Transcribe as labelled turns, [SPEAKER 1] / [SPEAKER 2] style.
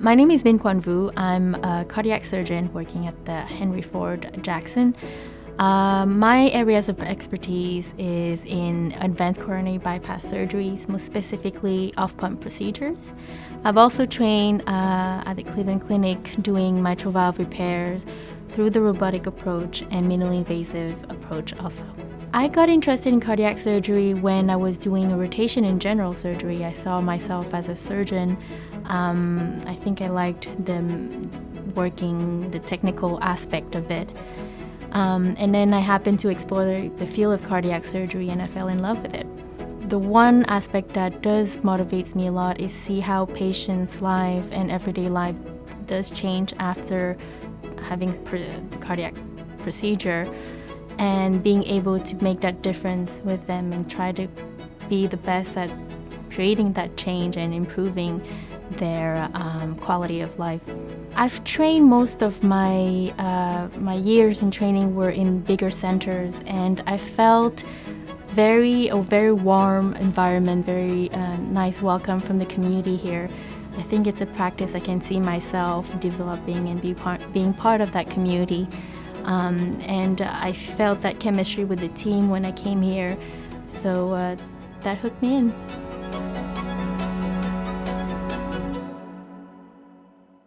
[SPEAKER 1] My name is Minh Quan Vu. I'm a cardiac surgeon working at the Henry Ford Jackson. My areas of expertise is in advanced coronary bypass surgeries, most specifically off-pump procedures. I've also trained at the Cleveland Clinic doing mitral valve repairs through the robotic approach and minimally invasive approach also. I got interested in cardiac surgery when I was doing a rotation in general surgery. I saw myself as a surgeon. I think I liked the technical aspect of it. And then I happened to explore the field of cardiac surgery and I fell in love with it. The one aspect that does motivates me a lot is see how patients' life and everyday life does change after having the cardiac procedure, and being able to make that difference with them and try to be the best at creating that change and improving their quality of life. I've trained most of my years in training were in bigger centers, and I felt a very warm environment, very nice welcome from the community here. I think it's a practice I can see myself developing and being part of that community. And I felt that chemistry with the team when I came here, so that hooked me in.